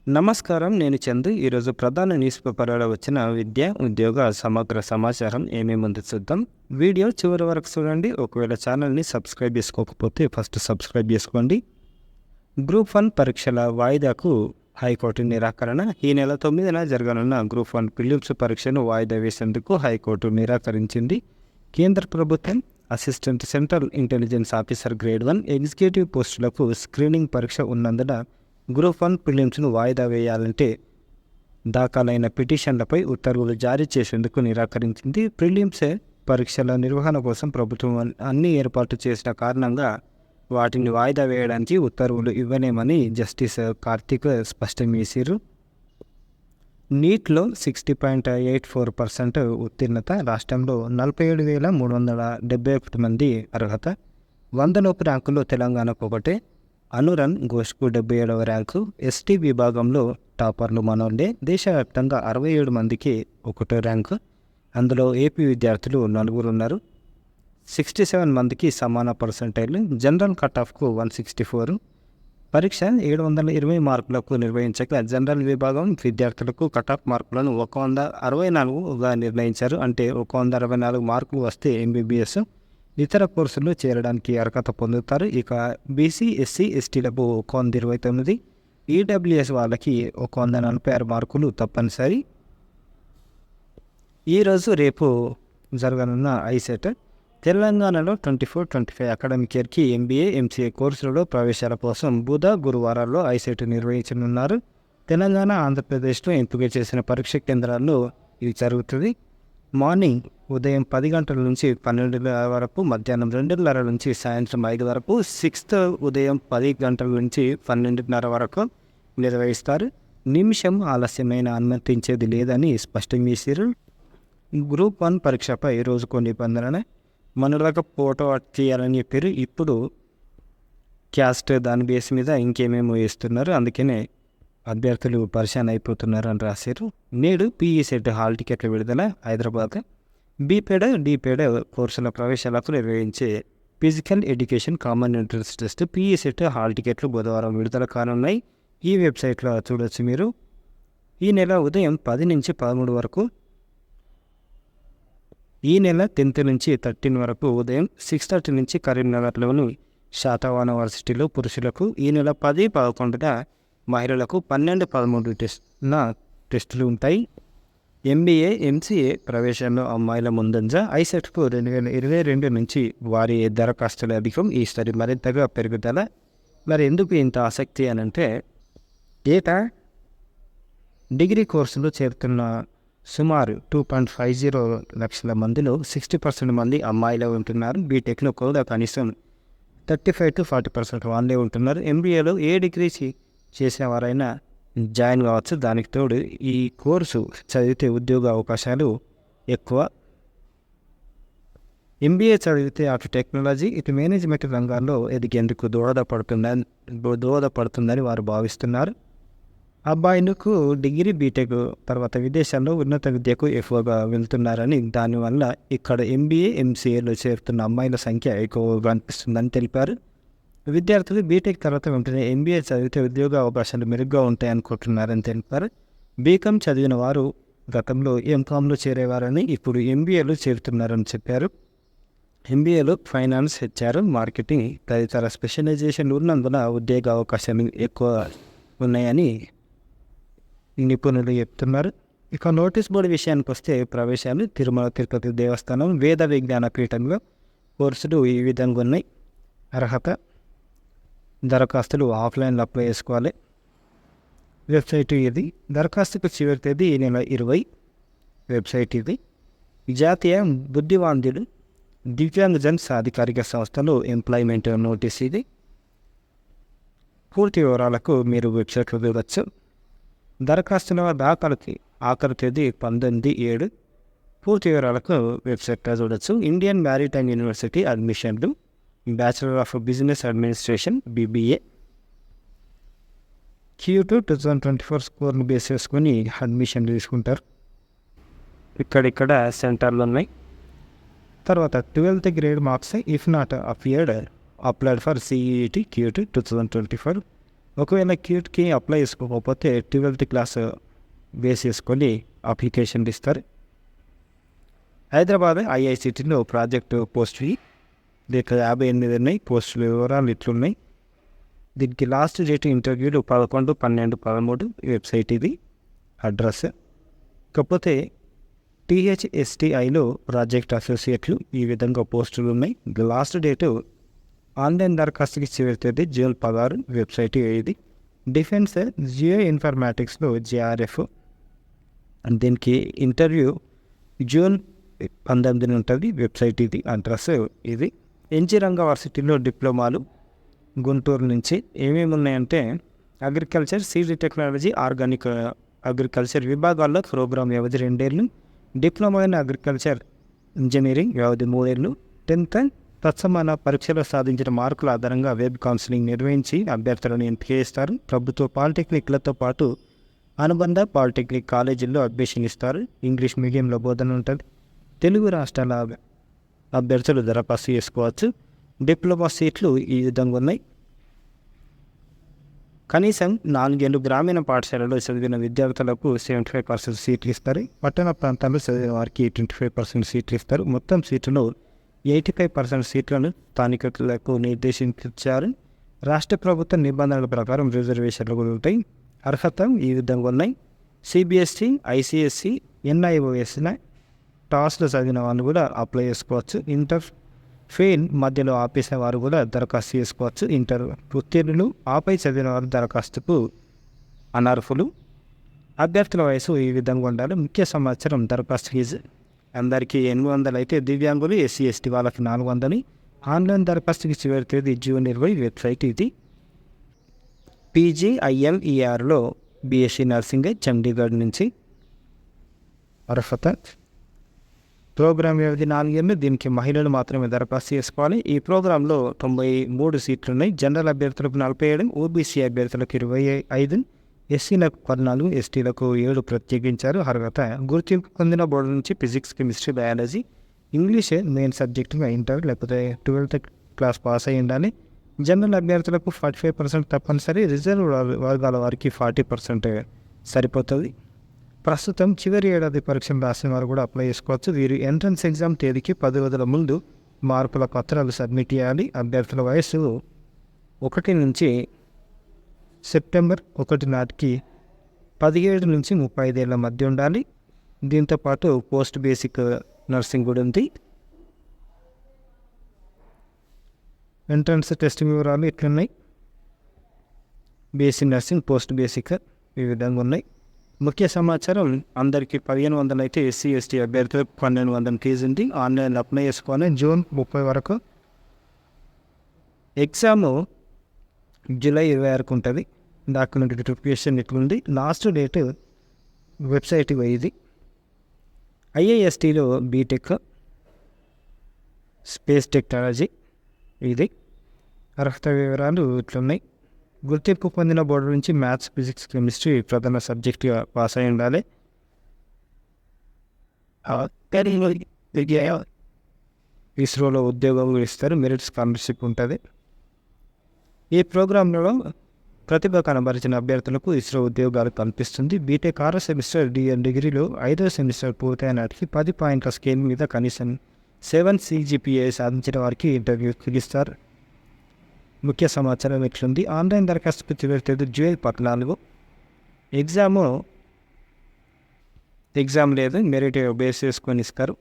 నమస్కారం. నేను చందు. ఈరోజు ప్రధాన న్యూస్ పేపర్‌లో వచ్చిన విద్య, ఉద్యోగ సమగ్ర సమాచారం ఏమేముందో చూద్దాం. వీడియో చివరి వరకు చూడండి. ఒకవేళ ఛానల్‌ని సబ్స్క్రైబ్ చేసుకోకపోతే ఫస్ట్ సబ్స్క్రైబ్ చేసుకోండి. గ్రూప్ 1 పరీక్షల వాయిదాకు హైకోర్టు నిరాకరణ. ఈ నెల 9న జరగనున్న గ్రూప్ 1 ప్రిలిమ్స్ పరీక్షను వాయిదా వేసేందుకు హైకోర్టు నిరాకరించింది. కేంద్ర ప్రభుత్వం assistant central intelligence officer grade 1 executive పోస్టులకు స్క్రీనింగ్ పరీక్ష ఉన్నందున గ్రూప్ 1 ప్రిలిమ్స్ను వాయిదా వేయాలంటే దాఖలైన పిటిషన్లపై ఉత్తర్వులు జారీ చేసేందుకు నిరాకరించింది. ప్రిలిమ్స్ పరీక్షల నిర్వహణ కోసం ప్రభుత్వం అన్ని ఏర్పాట్లు చేసిన కారణంగా వాటిని వాయిదా వేయడానికి ఉత్తర్వులు ఇవ్వలేమని జస్టిస్ కార్తిక్ స్పష్టం చేశారు. నీట్లో 60.84% ఉత్తీర్ణత. రాష్ట్రంలో 47,371 మంది అర్హత. 100 లోపు ర్యాంకుల్లో తెలంగాణకు ఒకటే. అనురన్ ఘోష్కు 77వ ర్యాంకు. ఎస్టీ విభాగంలో టాపర్లు మనోళ్లే. దేశవ్యాప్తంగా 67 మందికి ఒకటో ర్యాంకు. అందులో ఏపీ విద్యార్థులు 4 ఉన్నారు. 67 మందికి సమాన పర్సెంటైల్. General cut ఆఫ్కు 164. పరీక్ష 720 మార్కులకు నిర్వహించగా జనరల్ విభాగం విద్యార్థులకు కట్ ఆఫ్ మార్కులను 164గా నిర్ణయించారు. అంటే 164 మార్కులు వస్తే ఎంబీబీఎస్ ఇతర కోర్సుల్లో చేరడానికి అర్హత పొందుతారు. ఇక బీసీ, ఎస్సీ, ఎస్టీలకు 129, ఈడబ్ల్యూఎస్ వాళ్ళకి 146 మార్కులు తప్పనిసరి. ఈరోజు రేపు జరగనున్న ఐసెట్. తెలంగాణలో 24-25 అకాడమిక్ ఇయర్కి ఎంబీఏ, ఎంసీఏ కోర్సులలో ప్రవేశాల కోసం బుధ, గురువారాల్లో ఐసెట్ నిర్వహించనున్నారు. తెలంగాణ, ఆంధ్రప్రదేశ్లో ఎంపిక చేసిన పరీక్ష కేంద్రాల్లో ఇది జరుగుతుంది. మార్నింగ్ ఉదయం 10 గంటల నుంచి 12 వరకు, మధ్యాహ్నం 2:30 నుంచి సాయంత్రం 5 వరకు, 6th ఉదయం 10 గంటల నుంచి 12:30 వరకు నిర్వహిస్తారు. నిమిషం ఆలస్యమైన అనుమతించేది లేదని స్పష్టం చేశారు. గ్రూప్ 1 పరీక్షపై రోజుకో నిబంధన. మనలాగా ఫోటో తీయాలని చెప్పారు. ఇప్పుడు క్యాస్ట్ దాని బేస్ మీద ఇంకేమేమో వేస్తున్నారు. అందుకనే అభ్యర్థులు పరిశాన్ అయిపోతున్నారు అని రాశారు. నేడు పీఈసెట్ హాల్ టికెట్ల విడుదల. హైదరాబాద్. బీపేడ్, డీపేడ్ కోర్సుల ప్రవేశాలకు నిర్వహించే physical education common entrance test PECET hall టికెట్లు బుధవారం విడుదల కానున్నాయి. ఈ వెబ్సైట్లో చూడొచ్చు మీరు. ఈ నెల ఉదయం 10 నుంచి 13 వరకు, ఈ నెల 10th నుంచి 13 వరకు ఉదయం 6:30 నుంచి కరీంనగర్లోని శాతవాహన యూనివర్సిటీలో పురుషులకు, ఈ నెల 10, 11న మహిళలకు 12, 13 టెస్టులు ఉంటాయి. ఎంబీఏ, ఎంసీఏ ప్రవేశంలో అమ్మాయిల ముందంజ. ఐసెట్కు 2022 నుంచి వారి దరఖాస్తుల అధికం. ఈసారి మరింతగా పెరుగుదల. మరి ఎందుకు ఇంత ఆసక్తి అని అంటే, ఏటా డిగ్రీ కోర్సులో చేరుతున్న సుమారు 2.50 లక్షల మందిలో 60% మంది అమ్మాయిలే ఉంటున్నారు. బీటెక్లో కూడా కనీసం 35-40% వాళ్ళే ఉంటున్నారు. ఎంబీఏలో ఏ డిగ్రీ చేసిన వారైనా జాయిన్ కావచ్చు. దానికి తోడు ఈ కోర్సు చదివితే ఉద్యోగ అవకాశాలు ఎక్కువ. ఎంబీఏ చదివితే అటు టెక్నాలజీ, ఇటు మేనేజ్మెంట్ రంగాల్లో ఎదిగేందుకు దోహదపడుతుందని వారు భావిస్తున్నారు. అబ్బాయిలకు డిగ్రీ, బీటెక్ తర్వాత విదేశాల్లో ఉన్నత విద్యకు ఎక్కువగా వెళ్తున్నారని, దానివల్ల ఇక్కడ ఎంబీఏ, ఎంసీఏలో చేరుతున్న అమ్మాయిల సంఖ్య ఎక్కువగా అనిపిస్తుందని తెలిపారు. విద్యార్థులు బీటెక్ తర్వాత వెంటనే ఎంబీఏ చదివితే ఉద్యోగ అవకాశాలు మెరుగ్గా ఉంటాయనుకుంటున్నారని తెలిపారు. బీకామ్ చదివిన వారు గతంలో ఎంకామ్లో చేరేవారని, ఇప్పుడు ఎంబీఏలో చేరుతున్నారని చెప్పారు. ఎంబీఏలో ఫైనాన్స్, హెచ్ఆర్, మార్కెటింగ్ తదితర స్పెషలైజేషన్లు ఉన్నందున ఉద్యోగ అవకాశాలు ఎక్కువ ఉన్నాయని నిపుణులు చెప్తున్నారు. ఇక నోటీస్ బోర్డు విషయానికి వస్తే ప్రవేశాలు తిరుమల తిరుపతి దేవస్థానం వేద విజ్ఞాన పీఠంలో కోర్సులు ఈ విధంగా ఉన్నాయి. అర్హత, దరఖాస్తులు ఆఫ్లైన్లో అప్లై చేసుకోవాలి. వెబ్సైట్ ఇది. దరఖాస్తుకు చివరి తేదీ ఈ నెల 20. వెబ్సైట్ ఇది. జాతీయ బుద్ధివాంధ్యులు దివ్యాంగజన్ సాధికారిక సంస్థలు ఎంప్లాయ్మెంట్ నోటీస్ ఇది. పూర్తి వివరాలకు మీరు వెబ్సైట్లో చూడవచ్చు. దరఖాస్తుల దాఖలుకి ఆఖరి తేదీ 19/7. పూర్తి వివరాలకు వెబ్సైట్లో చూడవచ్చు. ఇండియన్ మ్యారిటైమ్ యూనివర్సిటీ అడ్మిషన్లు. Bachelor of business administration BBA Q2 2024 స్కోర్ని బేస్ చేసుకొని అడ్మిషన్లు తీసుకుంటారు. ఇక్కడిక్కడ సెంటర్లు ఉన్నాయి. తర్వాత 12th grade marks if not appeared applied for CET Q2 2024. ఒకవేళ క్యూట్కి అప్లై చేసుకోకపోతే 12th క్లాస్ బేస్ చేసుకొని అప్లికేషన్లు ఇస్తారు. హైదరాబాద్ ఐఐసిటీలో ప్రాజెక్టు పోస్టులు దీనికి 58 ఉన్నాయి. పోస్టుల వివరాలు ఇట్లున్నాయి. దీనికి లాస్ట్ డేట్ ఇంటర్వ్యూలు 11, 12, 13. వెబ్సైట్ ఇది, అడ్రస్. కాకపోతే THSTIలో ప్రాజెక్ట్ అసోసియేట్లు ఈ విధంగా పోస్టులు ఉన్నాయి. లాస్ట్ డేటు ఆన్లైన్ దరఖాస్తుకి చివరి తేదీ జూన్ 16. వెబ్సైట్ ఇది. డిఫెన్స్ జియో ఇన్ఫర్మాటిక్స్లో JRF, దీనికి ఇంటర్వ్యూ జూన్ 19 ఉంటుంది. వెబ్సైట్ ఇది, అడ్రస్ ఇది. NG రంగా యూనివర్సిటీలో డిప్లొమాలు గుంటూరు నుంచి ఏమేమి ఉన్నాయంటే agriculture, seed technology, organic agriculture విభాగాల్లో ప్రోగ్రామ్ వ్యవధి 2 ఏళ్ళు, డిప్లొమా ఇన్ అగ్రికల్చర్ ఇంజనీరింగ్ వ్యవధి 3 ఏళ్ళు. 10th తత్సమాన పరీక్షలో సాధించిన మార్కుల ఆధారంగా వెబ్ కౌన్సిలింగ్ నిర్వహించి అభ్యర్థులను ఎంపిక చేస్తారు. ప్రభుత్వ పాలిటెక్నిక్లతో పాటు అనుబంధ పాలిటెక్నిక్ కాలేజీల్లో అడ్మిషన్ ఇస్తారు. ఇంగ్లీష్ మీడియంలో బోధన ఉంటుంది. తెలుగు రాష్ట్రాల అభ్యర్థులు దరఖాస్తు చేసుకోవచ్చు. డిప్లొమా సీట్లు ఈ విధంగా ఉన్నాయి. కనీసం 4 ఏళ్ళు గ్రామీణ పాఠశాలలో చదివిన విద్యార్థులకు 75% సీట్లు ఇస్తారు. పట్టణ ప్రాంతాల్లో చదివిన వారికి 25% సీట్లు ఇస్తారు. మొత్తం సీట్లలో 85% సీట్లను స్థానికులకు నిర్దేశించారు. రాష్ట్ర ప్రభుత్వ నిబంధనల ప్రకారం రిజర్వేషన్లు కూడా ఉంటాయి. అర్హత ఈ విధంగా ఉన్నాయి. CBSE, ICSE, NIOS టాస్లో చదివిన వాళ్ళు కూడా అప్లై చేసుకోవచ్చు. ఇంటర్ ఫెయిల్ మధ్యలో ఆపేసిన వారు కూడా దరఖాస్తు చేసుకోవచ్చు. ఇంటర్ ఉత్తీర్ణులు ఆపై చదివిన వారు దరఖాస్తుకు అనర్హులు. అభ్యర్థుల వయసు ఈ విధంగా ఉండాలి. ముఖ్య సమాచారం దరఖాస్తు ఫీజు అందరికీ 800 అయితే దివ్యాంగులు, SC, ST వాళ్ళకి 400. ఆన్లైన్ దరఖాస్తుకి చివరి తేదీ జూన్ 20. వెబ్సైట్ ఇది. PGIMERలో BSc నర్సింగ్ చండీగఢ్ నుంచి. అర్హత ప్రోగ్రామ్ వ్యవధి 4 ఏళ్ళు. దీనికి మహిళలు మాత్రమే దరఖాస్తు చేసుకోవాలి. ఈ ప్రోగ్రాంలో 93 సీట్లు ఉన్నాయి. జనరల్ అభ్యర్థులకు 47, OBC అభ్యర్థులకు 25, SCలకు 14, STలకు 7 ప్రత్యేకించారు. అర్హత గుర్తింపు పొందిన బోర్డు నుంచి physics, chemistry, biology, English main సబ్జెక్టుగా ఇంటర్ లేకపోతే 12th క్లాస్ పాస్ అయి ఉండాలి. జనరల్ అభ్యర్థులకు 45% తప్పనిసరి. రిజర్వ్ వర్గాల వారికి 40% సరిపోతుంది. ప్రస్తుతం చివరి ఏడాది పరీక్షలు రాసిన వారు కూడా అప్లై చేసుకోవచ్చు. వీరు ఎంట్రన్స్ ఎగ్జామ్ తేదీకి 10 రోజుల ముందు మార్కుల పత్రాలు సబ్మిట్ చేయాలి. అభ్యర్థుల వయసు 1 నుంచి సెప్టెంబర్ 1 నాటికి 17 నుంచి 35 ఏళ్ల మధ్య ఉండాలి. దీంతోపాటు పోస్ట్ బేసిక్ నర్సింగ్ కూడా ఉంది. ఎంట్రన్స్ టెస్ట్ వివరాలు ఇట్లున్నాయి. బేసిక్ నర్సింగ్, పోస్ట్ బేసిక్ ఈ విధంగా ఉన్నాయి. ముఖ్య సమాచారం అందరికీ 1500 అయితే SC, ST అభ్యర్థులకు 1200 ఫీజు ఉంది. ఆన్లైన్ అప్లై చేసుకోవాలి. జూన్ 30 వరకు. ఎగ్జాము జూలై 26 ఉంటుంది. డాక్యుమెంట్ వెరిఫికేషన్ ఇట్లుంది. లాస్ట్ డేట్ వెబ్సైట్ ఇది. IISTలో బీటెక్ స్పేస్ టెక్నాలజీ ఇది. అర్హత వివరాలు ఇట్లున్నాయి. గుర్తింపు పొందిన బోర్డు నుంచి మ్యాథ్స్, ఫిజిక్స్, కెమిస్ట్రీ ప్రధాన సబ్జెక్టుగా పాస్ అయి ఉండాలి. ఇస్రోలో ఉద్యోగం ఇస్తారు. మెరిట్ స్కాలర్షిప్ ఉంటుంది. ఈ ప్రోగ్రాంలో ప్రతిభ కనబరిచిన అభ్యర్థులకు ఇస్రో ఉద్యోగాలు కల్పిస్తుంది. బీటెక్ 6వ సెమిస్టర్ డిగ్రీలో 5వ సెమిస్టర్ పూర్తయిన నాటికి 10 పాయింట్ల స్కేల్ మీద కనీసం 7 CGPA సాధించిన వారికి ఇంటర్వ్యూ పిలుస్తారు. ముఖ్య సమాచారం ఎట్లుంది. ఆన్లైన్ దరఖాస్తుకు చివరి తేదీ జూన్ 14. ఎగ్జామ్ లేదు, మెరిట్ బేస్ చేసుకొని ఇస్తారు.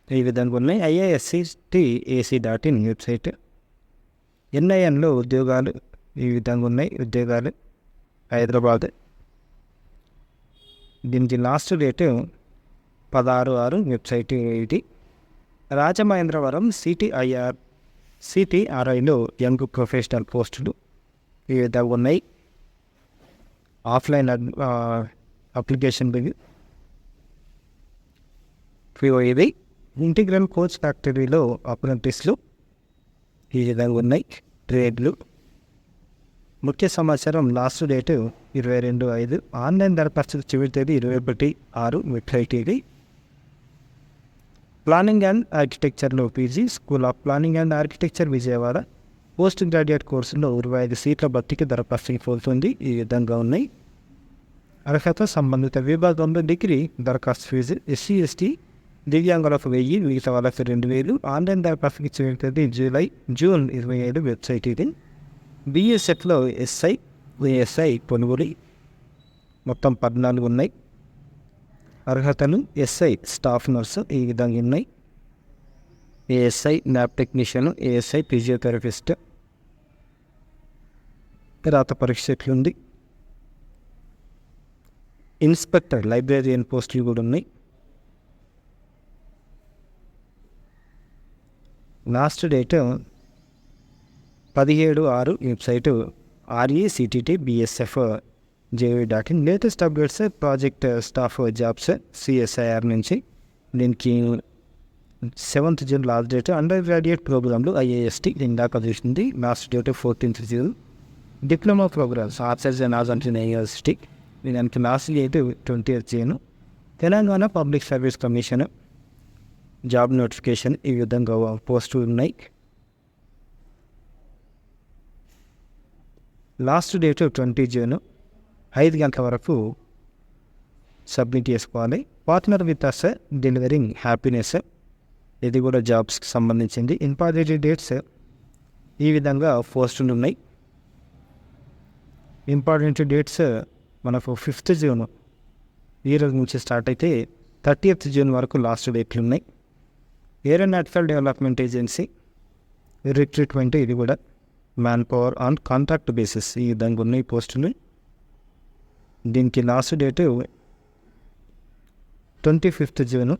ఈ విధంగా ఉన్నాయి. IISCTAC.in website. NINలో ఉద్యోగాలు ఈ విధంగా ఉన్నాయి. ఉద్యోగాలు హైదరాబాద్. దీనికి లాస్ట్ డేట్ 16/6 వెబ్సైట్ ఇది. రాజమహేంద్రవరం CTRIలో యంగ్ ప్రొఫెషనల్ పోస్టులు ఈ విధంగా ఉన్నాయి. ఆఫ్లైన్ అప్లికేషన్ ఇది. ఇంటిగ్రల్ కోచ్ ఫ్యాక్టరీలో అప్రెంటిస్లు ఈ విధంగా ఉన్నాయి. ట్రేడ్లు. ముఖ్య సమాచారం లాస్ట్ డేట్ 22/5. ఆన్లైన్ దరఖాస్తు చివరి తేదీ 21/6 వెబ్సైట్ ఇది. ప్లానింగ్ అండ్ ఆర్కిటెక్చర్లో PG, school of planning and architecture Vijayawada. Post graduate కోర్సులో 25 సీట్ల భర్తీకి దరఖాస్తులు కోరుతుంది. ఈ విధంగా ఉన్నాయి. అర్హత సంబంధిత విభాగంలో డిగ్రీ. దరఖాస్తు ఫీజు ఎస్సీ ఎస్టీ దివ్యాంగులకు 1000, మిగతా వాళ్ళకి 2000. ఆన్లైన్ దరఖాస్తుకి చేరుతుంది జూన్ 27 వెబ్సైట్ ఇది. బీఎస్ఎఫ్లో ఎస్ఐ ఏఎస్ఐ కొనుగోలు మొత్తం 14 ఉన్నాయి. అర్హతలు ఎస్ఐ స్టాఫ్ నర్సు ఈ విధంగా ఉన్నాయి. ASI lab technician, ASI physiotherapist. రాత పరీక్ష ఎట్లుంది. ఇన్స్పెక్టర్ లైబ్రేరియన్ పోస్టులు కూడా ఉన్నాయి. Last date 17/6 website RECTT BSF JV.in. Latest updates project staff jobs CSIR నుంచి. దీనికి 7th June last date. Under graduate ప్రోగ్రాంలు IAST ఇందాక చూసింది. Last date 14th June. Diploma programs arts and arts university దానికి last date 20th June. Telangana public service commission job notification ఈ విధంగా పోస్టులు ఉన్నాయి. లాస్ట్ డేట్ 20 June 5 గంటల వరకు సబ్మిట్ చేసుకోవాలి. Partner with us delivering happiness ఇది కూడా జాబ్స్కి సంబంధించింది. ఇంపార్టెంట్ డేట్స్ ఈ విధంగా పోస్టులు ఉన్నాయి. ఇంపార్టెంట్ డేట్స్ మనకు 5th June ఈ రోజు నుంచి స్టార్ట్ అయితే 30th June వరకు లాస్ట్ డేట్లు ఉన్నాయి. ఏరోనాటికల్ డెవలప్మెంట్ ఏజెన్సీ రిక్రూట్మెంట్ ఇది కూడా man power on contract basis ఈ విధంగా ఉన్నాయి పోస్టులు. దీనికి లాస్ట్ డేటు 25th June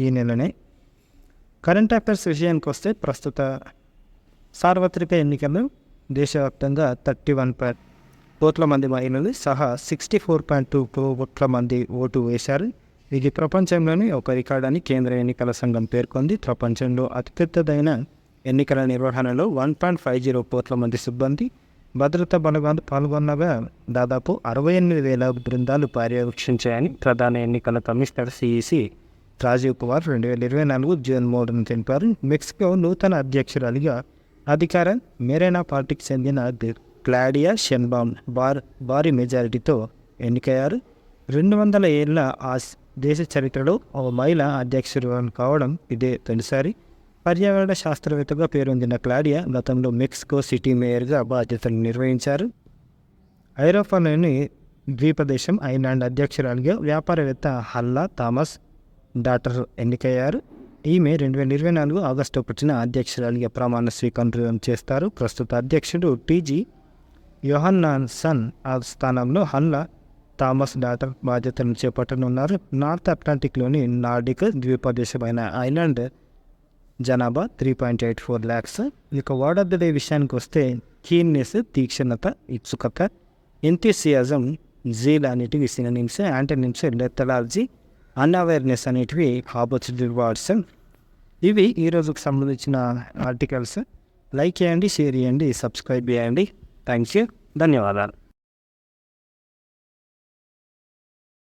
ఈ నెలనే. కరెంట్ అఫైర్స్ విషయానికి వస్తే ప్రస్తుత సార్వత్రిక ఎన్నికల్లో దేశవ్యాప్తంగా 31 కోట్ల మంది మహిళలు సహా 64.2 కోట్ల మంది ఓటు వేశారు. ఇది ప్రపంచంలోని ఒక రికార్డ్ అని కేంద్ర ఎన్నికల సంఘం పేర్కొంది. ప్రపంచంలో అతిపెద్దదైన ఎన్నికల నిర్వహణలో 1.50 కోట్ల మంది సిబ్బంది భద్రతా బలగాలు పాల్గొనగా దాదాపు 68,000 బృందాలు పర్యవేక్షించాయని ప్రధాన ఎన్నికల commissioner CEC Rajiv Kumar 2024 June 3 తెలిపారు. మెక్సికో నూతన అధ్యక్షురాలిగా అధికార మెరైనా పార్టీకి చెందిన క్లాడియా షెన్బామ్ భారీ మెజారిటీతో ఎన్నికయ్యారు. 200 ఏళ్ల ఆ దేశ చరిత్రలో ఒక మహిళ అధ్యక్షురాలు కావడం ఇదే తొలిసారి. పర్యావరణ శాస్త్రవేత్తగా పేరొందిన క్లాడియా గతంలో మెక్సికో సిటీ మేయర్గా బాధ్యతలు నిర్వహించారు. ఐరోపాలోని ద్వీపదేశం ఐర్లాండ్ అధ్యక్షురాలిగా వ్యాపారవేత్త హల్లా థామస్ డాటర్ ఎన్నికయ్యారు. ఈమె 2024 ఆగస్టు 1 అధ్యక్షురాలిగా ప్రమాణ స్వీకారం చేస్తారు. ప్రస్తుత అధ్యక్షుడు TG యోహన్నాసన్ ఆ స్థానంలో హల్లా థామస్ డాటర్ బాధ్యతలను చేపట్టనున్నారు. నార్త్ అట్లాంటిక్లోని నార్డిక్ ద్వీపదేశమైన ఐర్లాండ్ జనాభా 3.84 lakhs. ఇక వర్డ్ ఆఫ్ ద డే విషయానికి వస్తే కీన్నెస్ తీక్షణత, ఇత్సుకత, ఎంతూసియాజం, జీల్ అనేటివి సినోనిమ్స్. యాంటోనిమ్స్ లెథాలజీ, అన్అవేర్నెస్ అనేటివి ఆపోజిట్ వర్డ్స్. ఇవి ఈరోజుకు సంబంధించిన ఆర్టికల్స్. లైక్ చేయండి, షేర్ చేయండి, సబ్స్క్రైబ్ చేయండి. థ్యాంక్స్ యూ, ధన్యవాదాలు.